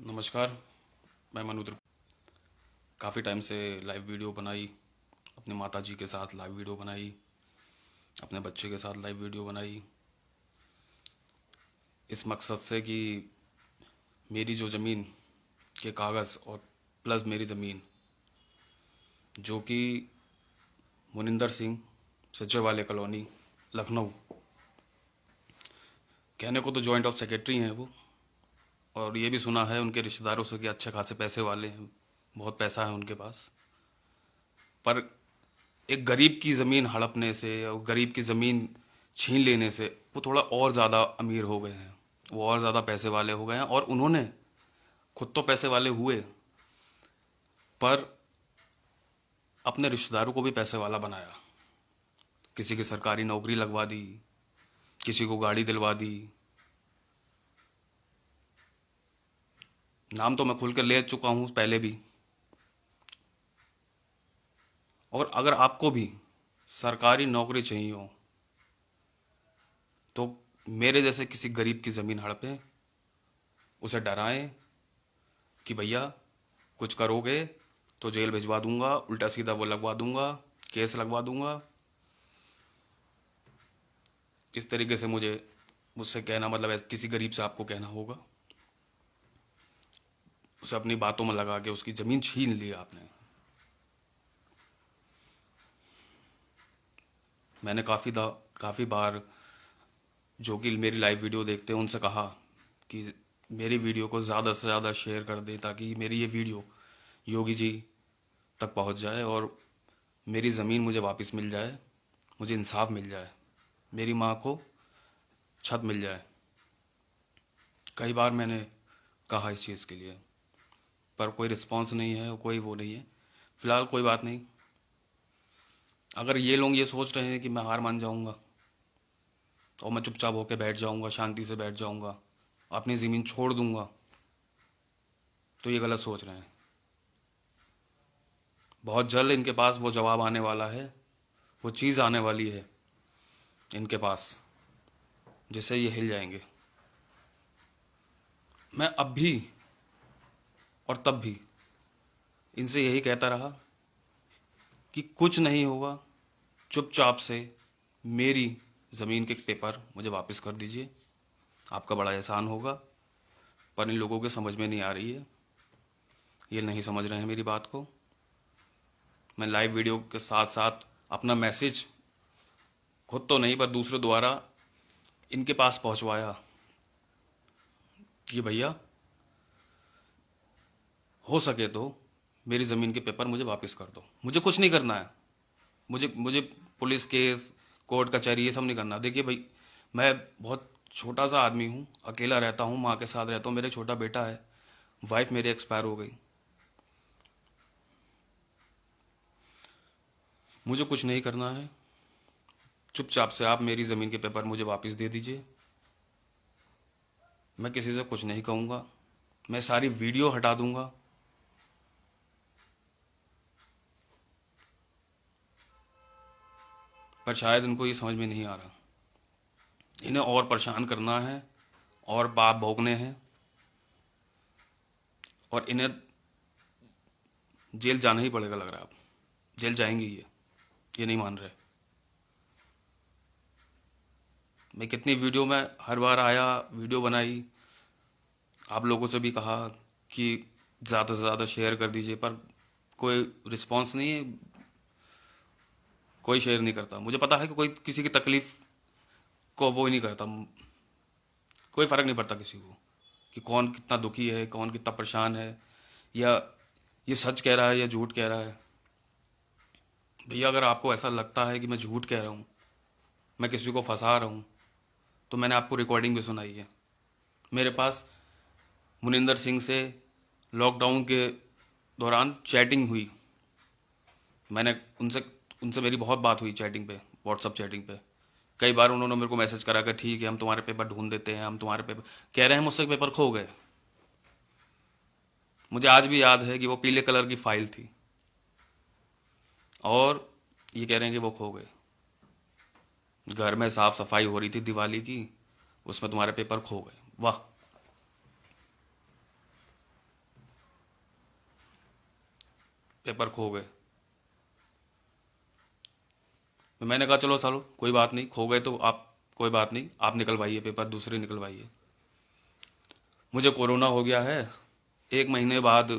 नमस्कार। मैं मनु काफ़ी टाइम से लाइव वीडियो बनाई, अपने माता जी के साथ लाइव वीडियो बनाई, अपने बच्चे के साथ लाइव वीडियो बनाई, इस मकसद से कि मेरी जो ज़मीन के कागज़ और प्लस मेरी ज़मीन जो कि मुनिंदर सिंह सचिवालय कॉलोनी लखनऊ, कहने को तो जॉइंट ऑफ सेक्रेटरी हैं वो, और ये भी सुना है उनके रिश्तेदारों से कि अच्छे खासे पैसे वाले हैं, बहुत पैसा है उनके पास। पर एक गरीब की ज़मीन हड़पने से और गरीब की ज़मीन छीन लेने से वो थोड़ा और ज़्यादा अमीर हो गए हैं, वो और ज़्यादा पैसे वाले हो गए हैं। और उन्होंने खुद तो पैसे वाले हुए, पर अपने रिश्तेदारों को भी पैसे वाला बनाया। किसी की सरकारी नौकरी लगवा दी, किसी को गाड़ी दिलवा दी। नाम तो मैं खुल कर ले चुका हूँ पहले भी। और अगर आपको भी सरकारी नौकरी चाहिए हो तो मेरे जैसे किसी गरीब की ज़मीन हड़पे, उसे डराएं कि भैया कुछ करोगे तो जेल भिजवा दूंगा, उल्टा सीधा वो लगवा दूंगा, केस लगवा दूंगा। इस तरीके से मुझसे कहना मतलब है, किसी गरीब से आपको कहना होगा, उसे अपनी बातों में लगा के उसकी ज़मीन छीन ली आपने। मैंने काफ़ी बार जो कि मेरी लाइव वीडियो देखते हैं उनसे कहा कि मेरी वीडियो को ज़्यादा से ज़्यादा शेयर कर दें ताकि मेरी ये वीडियो योगी जी तक पहुंच जाए और मेरी ज़मीन मुझे वापस मिल जाए, मुझे इंसाफ मिल जाए, मेरी माँ को छत मिल जाए। कई बार मैंने कहा इस चीज़ के लिए, पर कोई रिस्पांस नहीं है, कोई वो नहीं है। फ़िलहाल कोई बात नहीं। अगर ये लोग ये सोच रहे हैं कि मैं हार मान जाऊंगा और मैं चुपचाप होकर बैठ जाऊंगा, शांति से बैठ जाऊंगा, अपनी ज़मीन छोड़ दूंगा, तो ये गलत सोच रहे हैं। बहुत जल्द इनके पास वो जवाब आने वाला है, वो चीज़ आने वाली है इनके पास, जिससे ये हिल जाएंगे। मैं अब भी और तब भी इनसे यही कहता रहा कि कुछ नहीं होगा, चुपचाप से मेरी ज़मीन के पेपर मुझे वापस कर दीजिए, आपका बड़ा एहसान होगा। पर इन लोगों के समझ में नहीं आ रही है, ये नहीं समझ रहे हैं मेरी बात को। मैं लाइव वीडियो के साथ साथ अपना मैसेज खुद तो नहीं पर दूसरे द्वारा इनके पास पहुंचवाया कि भैया हो सके तो मेरी ज़मीन के पेपर मुझे वापस कर दो। मुझे कुछ नहीं करना है, मुझे मुझे पुलिस केस, कोर्ट कचहरी ये सब नहीं करना। देखिए भाई, मैं बहुत छोटा सा आदमी हूँ, अकेला रहता हूँ, माँ के साथ रहता हूँ, मेरे छोटा बेटा है, वाइफ मेरी एक्सपायर हो गई। मुझे कुछ नहीं करना है, चुपचाप से आप मेरी ज़मीन के पेपर मुझे वापस दे दीजिए। मैं किसी से कुछ नहीं कहूँगा, मैं सारी वीडियो हटा दूँगा। पर शायद इनको ये समझ में नहीं आ रहा, इन्हें और परेशान करना है और बाप भोगने हैं, और इन्हें जेल जाना ही पड़ेगा लग रहा है। अब जेल जाएंगे ये नहीं मान रहे। मैं कितनी वीडियो में हर बार आया, वीडियो बनाई, आप लोगों से भी कहा कि ज़्यादा से ज़्यादा शेयर कर दीजिए, पर कोई रिस्पांस नहीं है, कोई शेयर नहीं करता। मुझे पता है कि कोई किसी की तकलीफ़ को वो ही नहीं करता, कोई फ़र्क नहीं पड़ता किसी को कि कौन कितना दुखी है, कौन कितना परेशान है, या ये सच कह रहा है या झूठ कह रहा है। भैया अगर आपको ऐसा लगता है कि मैं झूठ कह रहा हूँ, मैं किसी को फंसा रहा हूँ, तो मैंने आपको रिकॉर्डिंग भी सुनाई है। मेरे पास मुनिंदर सिंह से लॉकडाउन के दौरान चैटिंग हुई, मैंने उनसे उनसे मेरी बहुत बात हुई चैटिंग पे, व्हाट्सअप चैटिंग पे। कई बार उन्होंने मेरे को मैसेज करा कि ठीक है हम तुम्हारे पेपर ढूंढ देते हैं, हम तुम्हारे पेपर, कह रहे हैं मुझसे पेपर खो गए। मुझे आज भी याद है कि वो पीले कलर की फाइल थी और ये कह रहे हैं कि वो खो गए। घर में साफ सफाई हो रही थी दिवाली की, उसमें तुम्हारे पेपर खो गए। वाह, पेपर खो गए। तो मैंने कहा चलो चलो कोई बात नहीं, खो गए तो आप, कोई बात नहीं, आप निकलवाइए पेपर, दूसरे निकलवाइए। मुझे कोरोना हो गया है, 1 महीने बाद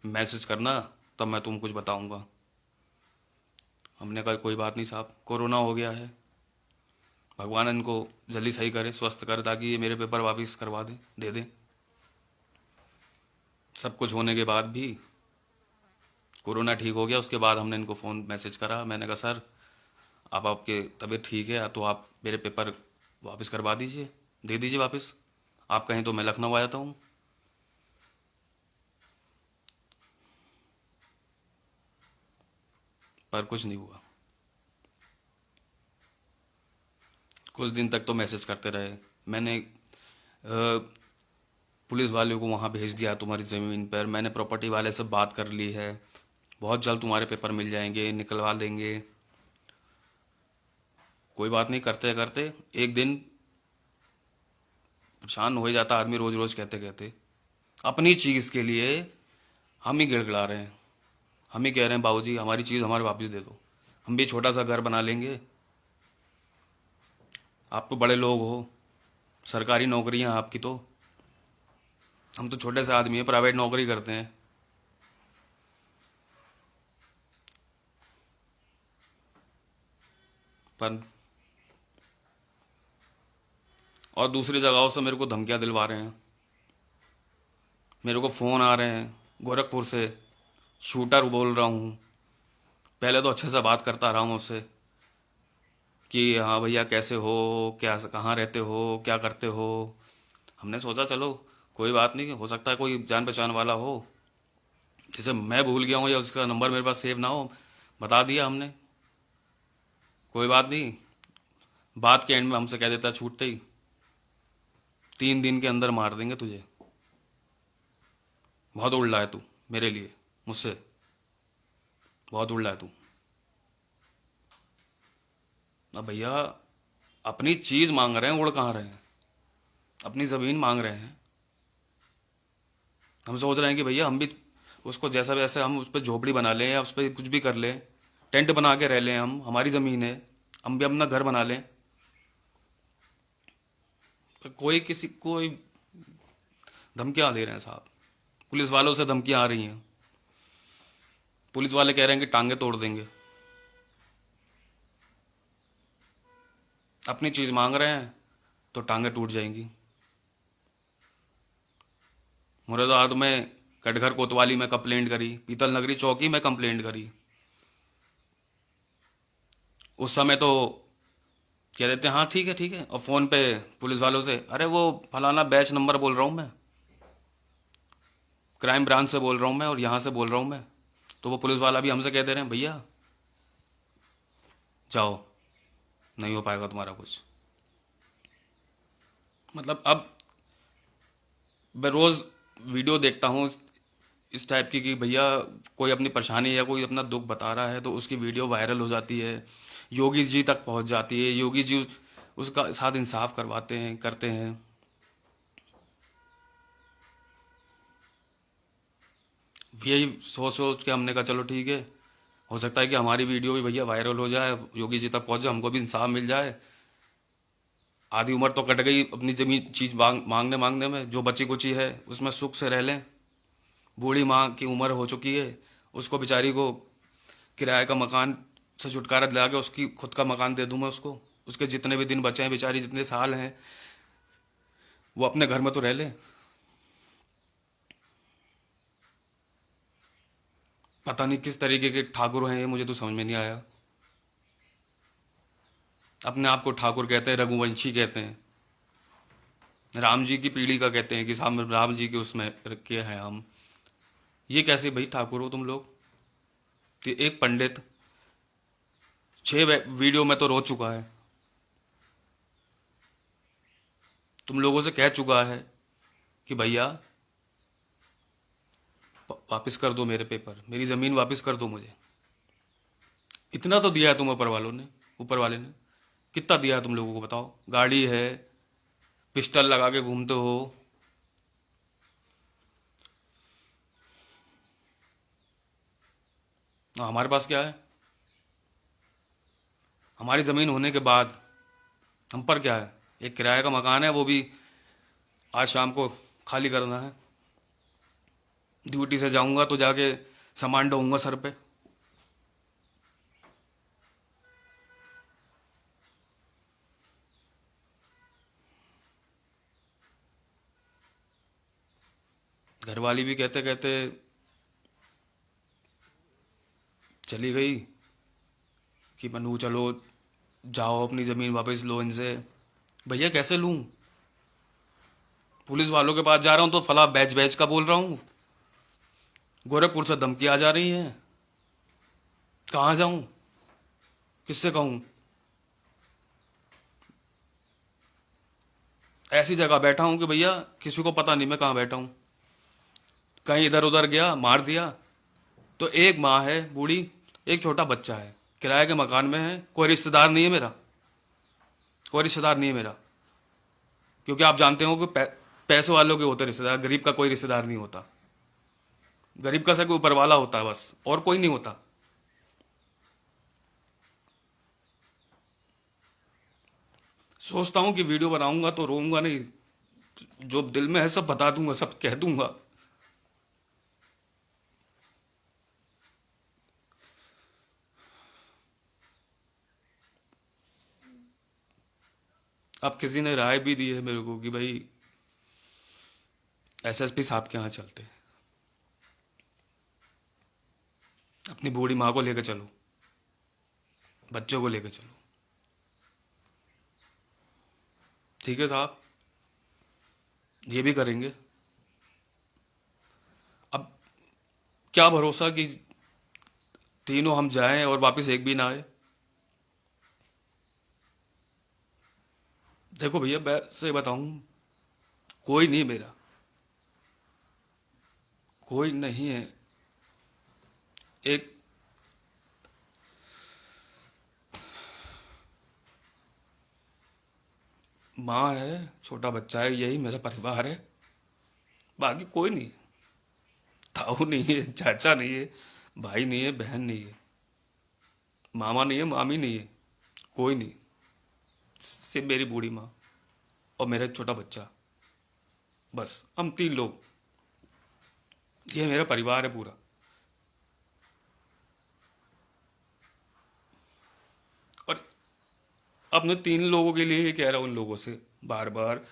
मैसेज करना, तब मैं तुम कुछ बताऊंगा। हमने कहा कोई बात नहीं साहब, कोरोना हो गया है, भगवान इनको जल्दी सही करे, स्वस्थ करे, ताकि ये मेरे पेपर वापस करवा दें, दे दें। सब कुछ होने के बाद भी कोरोना ठीक हो गया। उसके बाद हमने इनको फ़ोन मैसेज करा, मैंने कहा सर आप, आपके तबीयत ठीक है तो आप मेरे पेपर वापस करवा दीजिए, दे दीजिए वापस। आप कहें तो मैं लखनऊ आ जाता हूँ। पर कुछ नहीं हुआ। कुछ दिन तक तो मैसेज करते रहे। मैंने पुलिस वाले को वहाँ भेज दिया तुम्हारी ज़मीन पर, मैंने प्रॉपर्टी वाले से बात कर ली है, बहुत जल्द तुम्हारे पेपर मिल जाएंगे, निकलवा देंगे। कोई बात नहीं, करते करते एक दिन परेशान हो ही जाता आदमी, रोज रोज कहते कहते। अपनी चीज़ के लिए हम ही गिड़गिड़ा रहे हैं, हम ही कह रहे हैं बाबूजी हमारी चीज़ हमारे वापस दे दो, हम भी छोटा सा घर बना लेंगे। आप तो बड़े लोग हो, सरकारी नौकरियां आपकी तो, हम तो छोटे से आदमी हैं, प्राइवेट नौकरी करते हैं। पर और दूसरी जगहों से मेरे को धमकियां दिलवा रहे हैं, मेरे को फ़ोन आ रहे हैं गोरखपुर से, शूटर बोल रहा हूँ। पहले तो अच्छे से बात करता रहा हूँ उससे कि हाँ भैया कैसे हो, क्या कहाँ रहते हो, क्या करते हो। हमने सोचा चलो कोई बात नहीं, हो सकता है कोई जान पहचान वाला हो, जैसे मैं भूल गया हूँ या उसका नंबर मेरे पास सेव ना हो, बता दिया हमने। कोई बात नहीं, बात के एंड में हमसे कह देता छूटते ही 3 दिन के अंदर मार देंगे तुझे, बहुत उड़ रहा है तू मेरे लिए, मुझसे बहुत उड़ रहा है तू। अब भैया अपनी चीज़ मांग रहे हैं, उड़ कहाँ रहे हैं, अपनी ज़मीन मांग रहे हैं। हम सोच रहे हैं कि भैया हम भी उसको जैसा वैसे हम उस पर झोपड़ी बना लें या उस पर कुछ भी कर लें, टेंट बना के रह लें, हम, हमारी ज़मीन है, हम भी अपना घर बना लें। पर कोई किसी कोई धमकियां दे रहे हैं साहब, पुलिस वालों से धमकियां आ रही हैं। पुलिस वाले कह रहे हैं कि टांगे तोड़ देंगे। अपनी चीज़ मांग रहे हैं तो टांगे टूट जाएंगी। मुरादाबाद में कटघर कोतवाली में कंप्लेंट करी, पीतल नगरी चौकी में कंप्लेंट करी। उस समय तो कह देते हैं हाँ ठीक है, और फ़ोन पे पुलिस वालों से, अरे वो फलाना बैच नंबर बोल रहा हूँ मैं, क्राइम ब्रांच से बोल रहा हूँ मैं, और यहाँ से बोल रहा हूँ मैं। तो वो पुलिस वाला भी हमसे कह दे रहे हैं भैया जाओ, नहीं हो पाएगा तुम्हारा कुछ। मतलब अब मैं रोज़ वीडियो देखता हूँ इस टाइप की कि भैया कोई अपनी परेशानी या कोई अपना दुख बता रहा है तो उसकी वीडियो वायरल हो जाती है, योगी जी तक पहुंच जाती है, योगी जी उसका साथ इंसाफ करवाते हैं, करते हैं। यही सोच सोच के हमने कहा चलो ठीक है, हो सकता है कि हमारी वीडियो भी भैया वायरल हो जाए, योगी जी तक पहुंच जाए, हमको भी इंसाफ मिल जाए। आधी उम्र तो कट गई अपनी जमीन चीज मांगने मांगने में, जो बची कुची है उसमें सुख से रह लें। बूढ़ी माँ की उम्र हो चुकी है, उसको बेचारी को किराए का मकान से छुटकारा दिला के उसकी खुद का मकान दे दूं मैं उसको, उसके जितने भी दिन बचे हैं बेचारी, जितने साल हैं वो अपने घर में तो रह ले। पता नहीं किस तरीके के ठाकुर हैं ये, मुझे तो समझ में नहीं आया। अपने आप को ठाकुर कहते हैं, रघुवंशी कहते हैं, राम जी की पीढ़ी का कहते हैं कि साहब राम जी के उसमें रखे हैं हम। ये कैसे भाई ठाकुर हो तुम लोग। तो एक पंडित 6 वीडियो में तो रो चुका है, तुम लोगों से कह चुका है कि भैया वापस कर दो मेरे पेपर, मेरी ज़मीन वापस कर दो मुझे। इतना तो दिया है तुम ऊपर वालों ने, ऊपर वाले ने कितना दिया है तुम लोगों को बताओ। गाड़ी है, पिस्टल लगा के घूमते हो। हमारे पास क्या है? हमारी ज़मीन होने के बाद हम पर क्या है? एक किराए का मकान है, वो भी आज शाम को खाली करना है। ड्यूटी से जाऊंगा तो जाके सामान ढोऊंगा सर पे। घरवाली भी कहते कहते चली गई कि मनु चलो जाओ अपनी ज़मीन वापस लो इनसे। भैया कैसे लूं? पुलिस वालों के पास जा रहा हूं तो फला बैच बैच का बोल रहा हूं। गोरखपुर से धमकी आ जा रही है। कहाँ जाऊं? किससे कहूं? ऐसी जगह बैठा हूं कि भैया किसी को पता नहीं मैं कहाँ बैठा हूं। कहीं इधर उधर गया मार दिया। तो एक माँ है बूढ़ी, एक छोटा बच्चा है, किराए के मकान में है। कोई रिश्तेदार नहीं है मेरा, कोई रिश्तेदार नहीं है मेरा। क्योंकि आप जानते हो कि पैसों वालों के होते रिश्तेदार, गरीब का कोई रिश्तेदार नहीं होता। गरीब का सब ऊपर वाला होता है बस, और कोई नहीं होता। सोचता हूं कि वीडियो बनाऊंगा तो रोऊंगा नहीं, जो दिल में है सब बता दूंगा, सब कह दूंगा। अब किसी ने राय भी दी है मेरे को कि भाई एसएसपी साहब के यहाँ चलते, अपनी बूढ़ी माँ को लेकर चलो, बच्चों को लेकर चलो। ठीक है साहब, ये भी करेंगे। अब क्या भरोसा कि तीनों हम जाएं और वापस एक भी ना आए। देखो भैया मैं से बताऊं, कोई नहीं मेरा, कोई नहीं है। एक माँ है, छोटा बच्चा है, यही मेरा परिवार है। बाकी कोई नहीं है। ताऊ नहीं है, चाचा नहीं है, भाई नहीं है, बहन नहीं है, मामा नहीं है, मामी नहीं है, कोई नहीं। सिर्फ मेरी बूढ़ी माँ और मेरा छोटा बच्चा, बस हम तीन लोग। ये मेरा परिवार है पूरा। और अपने तीन लोगों के लिए ये कह रहा हूं उन लोगों से बार बार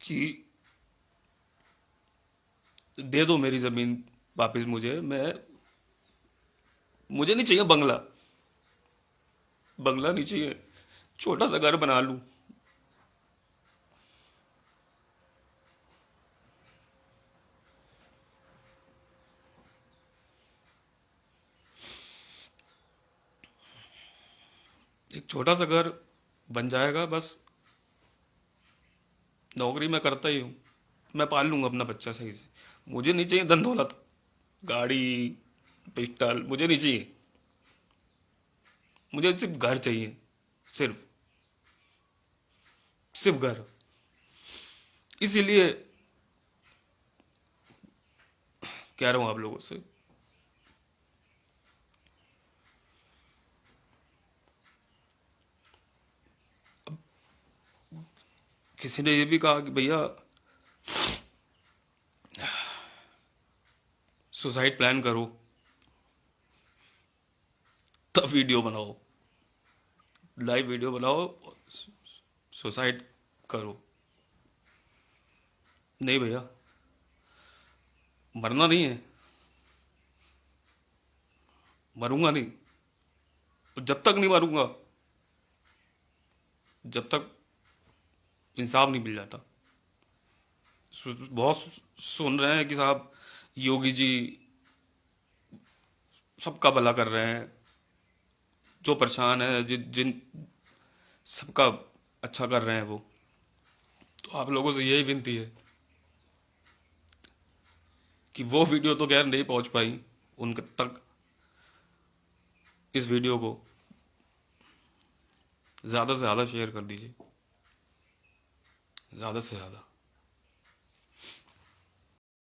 कि दे दो मेरी जमीन वापस मुझे। मुझे नहीं चाहिए बंगला, बंगला नहीं चाहिए, छोटा सा घर बना लूं। एक छोटा सा घर बन जाएगा बस। नौकरी मैं करता ही हूँ, मैं पाल लूंगा अपना बच्चा सही से। मुझे नहीं चाहिए धन दौलत, गाड़ी, पिस्टल, मुझे नहीं चाहिए। मुझे सिर्फ घर चाहिए, सिर्फ सिर्फ घर। इसीलिए कह रहा हूं आप लोगों से। किसी ने ये भी कहा कि भैया सुसाइड प्लान करो तब वीडियो बनाओ, लाइव वीडियो बनाओ, सुसाइड करो। नहीं भैया, मरना नहीं है, मरूंगा नहीं। और जब तक नहीं मरूंगा, जब तक इंसाफ नहीं मिल जाता। बहुत सुन रहे हैं कि साहब योगी जी सबका भला कर रहे हैं, जो परेशान है, जिन जिन सबका अच्छा कर रहे हैं वो। तो आप लोगों से यही विनती है कि वो वीडियो तो खैर नहीं पहुंच पाई उन तक, इस वीडियो को ज़्यादा से ज़्यादा शेयर कर दीजिए, ज़्यादा से ज़्यादा।